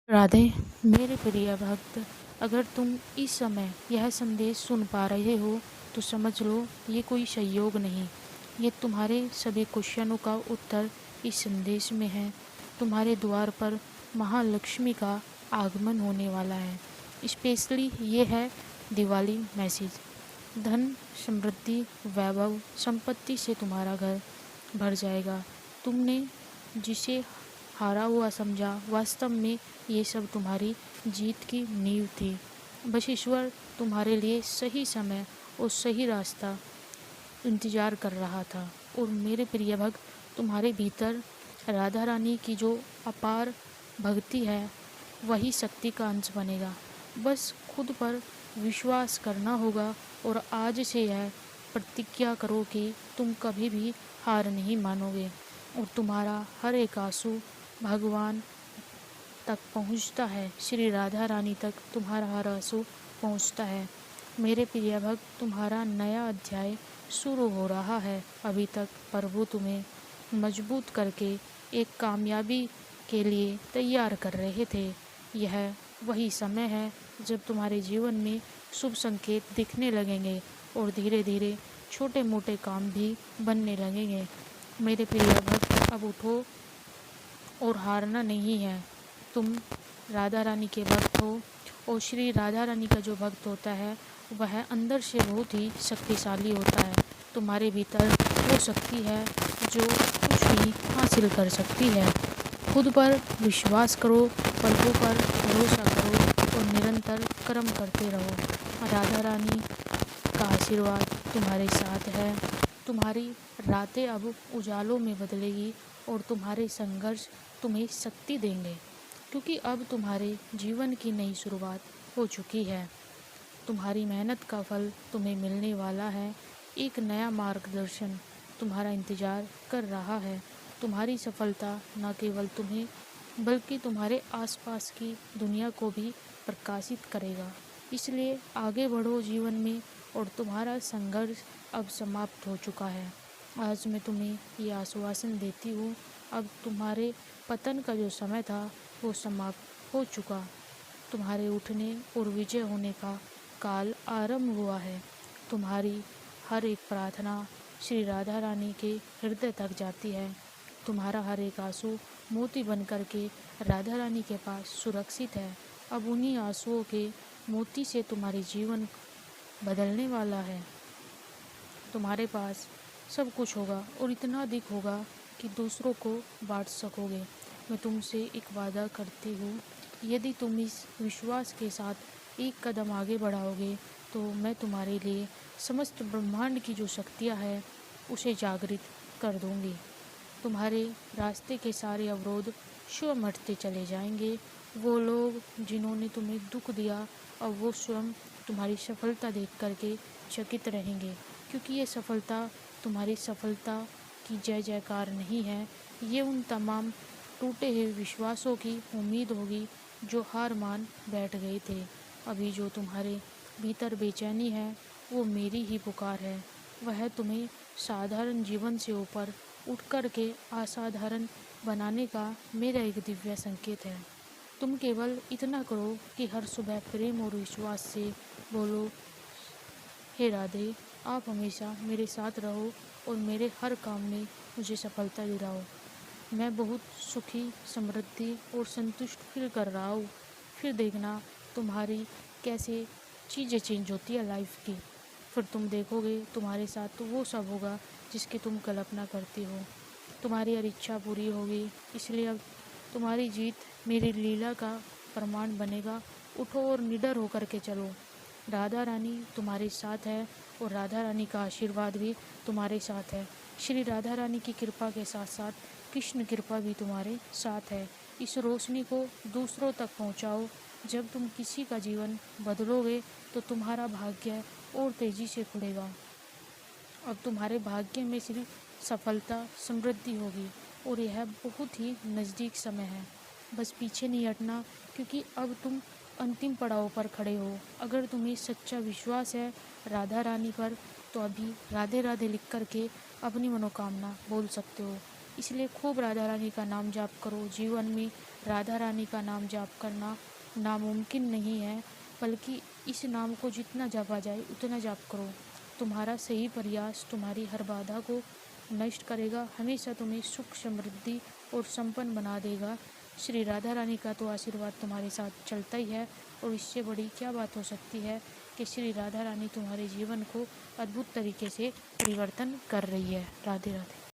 राधे, मेरे प्रिय भक्त, अगर तुम इस समय यह संदेश सुन पा रहे हो तो समझ लो ये कोई संयोग नहीं। ये तुम्हारे सभी क्वेश्चनों का उत्तर इस संदेश में है। तुम्हारे द्वार पर महालक्ष्मी का आगमन होने वाला है। स्पेशली ये है दिवाली मैसेज। धन, समृद्धि, वैभव, संपत्ति से तुम्हारा घर भर जाएगा। तुमने जिसे हारा हुआ समझा, वास्तव में ये सब तुम्हारी जीत की नींव थी। बस ईश्वर तुम्हारे लिए सही समय और सही रास्ता इंतजार कर रहा था। और मेरे प्रिय भक्त, तुम्हारे भीतर राधा रानी की जो अपार भक्ति है वही शक्ति का अंश बनेगा। बस खुद पर विश्वास करना होगा और आज से यह प्रतिज्ञा करो कि तुम कभी भी हार नहीं मानोगे और तुम्हारा हर एक आंसू भगवान तक पहुंचता है। श्री राधा रानी तक तुम्हारा हर आंसू पहुंचता है। मेरे प्रिय भक्त, तुम्हारा नया अध्याय शुरू हो रहा है। अभी तक प्रभु तुम्हें मजबूत करके एक कामयाबी के लिए तैयार कर रहे थे। यह वही समय है जब तुम्हारे जीवन में शुभ संकेत दिखने लगेंगे और धीरे धीरे छोटे मोटे काम भी बनने लगेंगे। मेरे प्रिय भक्त, अब उठो और हारना नहीं है। तुम राधा रानी के भक्त हो और श्री राधा रानी का जो भक्त होता है वह अंदर से बहुत ही शक्तिशाली होता है। तुम्हारे भीतर वो शक्ति है जो कुछ भी हासिल कर सकती है। खुद पर विश्वास करो, प्रभु पर भरोसा करो और निरंतर कर्म करते रहो। राधा रानी का आशीर्वाद तुम्हारे साथ है। तुम्हारी रातें अब उजालों में बदलेगी और तुम्हारे संघर्ष तुम्हें शक्ति देंगे, क्योंकि अब तुम्हारे जीवन की नई शुरुआत हो चुकी है। तुम्हारी मेहनत का फल तुम्हें मिलने वाला है। एक नया मार्गदर्शन तुम्हारा इंतजार कर रहा है। तुम्हारी सफलता न केवल तुम्हें बल्कि तुम्हारे आसपास की दुनिया को भी प्रकाशित करेगा। इसलिए आगे बढ़ो जीवन में और तुम्हारा संघर्ष अब समाप्त हो चुका है। आज मैं तुम्हें ये आश्वासन देती हूँ, अब तुम्हारे पतन का जो समय था वो समाप्त हो चुका। तुम्हारे उठने और विजय होने का काल आरंभ हुआ है। तुम्हारी हर एक प्रार्थना श्री राधा रानी के हृदय तक जाती है। तुम्हारा हर एक आंसू मोती बन कर के राधा रानी के पास सुरक्षित है। अब उन्हीं आंसुओं के मोती से तुम्हारे जीवन बदलने वाला है। तुम्हारे पास सब कुछ होगा और इतना अधिक होगा कि दूसरों को बांट सकोगे। मैं तुमसे एक वादा करती हूँ, यदि तुम इस विश्वास के साथ एक कदम आगे बढ़ाओगे तो मैं तुम्हारे लिए समस्त ब्रह्मांड की जो शक्तियाँ हैं उसे जागृत कर दूँगी। तुम्हारे रास्ते के सारे अवरोध स्वयं हटते चले जाएंगे। वो लोग जिन्होंने तुम्हें दुख दिया, अब वो स्वयं तुम्हारी सफलता देख करके चकित रहेंगे, क्योंकि ये सफलता तुम्हारी सफलता की जय जयकार नहीं है। ये उन तमाम टूटे हुए विश्वासों की उम्मीद होगी जो हार मान बैठ गए थे। अभी जो तुम्हारे भीतर बेचैनी है वो मेरी ही पुकार है। वह तुम्हें साधारण जीवन से ऊपर उठ कर के असाधारण बनाने का मेरा एक दिव्य संकेत है। तुम केवल इतना करो कि हर सुबह प्रेम और विश्वास से बोलो, हे राधे, आप हमेशा मेरे साथ रहो और मेरे हर काम में मुझे सफलता दिलाओ। मैं बहुत सुखी, समृद्धि और संतुष्ट फील कर रहा हूँ। फिर देखना तुम्हारी कैसे चीज़ें चेंज होती है लाइफ की। फिर तुम देखोगे तुम्हारे साथ तो वो सब होगा जिसकी तुम कल्पना करती हो। तुम्हारी हर इच्छा पूरी होगी। इसलिए अब तुम्हारी जीत मेरी लीला का प्रमाण बनेगा। उठो और निडर होकर के चलो। राधा रानी तुम्हारे साथ है और राधा रानी का आशीर्वाद भी तुम्हारे साथ है। श्री राधा रानी की कृपा के साथ साथ कृष्ण कृपा भी तुम्हारे साथ है। इस रोशनी को दूसरों तक पहुंचाओ। जब तुम किसी का जीवन बदलोगे तो तुम्हारा भाग्य और तेजी से खुलेगा। अब तुम्हारे भाग्य में सिर्फ सफलता, समृद्धि होगी और यह बहुत ही नज़दीक समय है। बस पीछे नहीं हटना, क्योंकि अब तुम अंतिम पड़ाव पर खड़े हो। अगर तुम्हें सच्चा विश्वास है राधा रानी पर तो अभी राधे राधे लिख करके अपनी मनोकामना बोल सकते हो। इसलिए खूब राधा रानी का नाम जाप करो, जीवन में राधा रानी का नाम जाप करना नामुमकिन नहीं है, बल्कि इस नाम को जितना जपा जाए उतना जाप करो। तुम्हारा सही प्रयास तुम्हारी हर बाधा को नष्ट करेगा, हमेशा तुम्हें सुख, समृद्धि और संपन्न बना देगा। श्री राधा रानी का तो आशीर्वाद तुम्हारे साथ चलता ही है, और इससे बड़ी क्या बात हो सकती है कि श्री राधा रानी तुम्हारे जीवन को अद्भुत तरीके से परिवर्तन कर रही है। राधे राधे।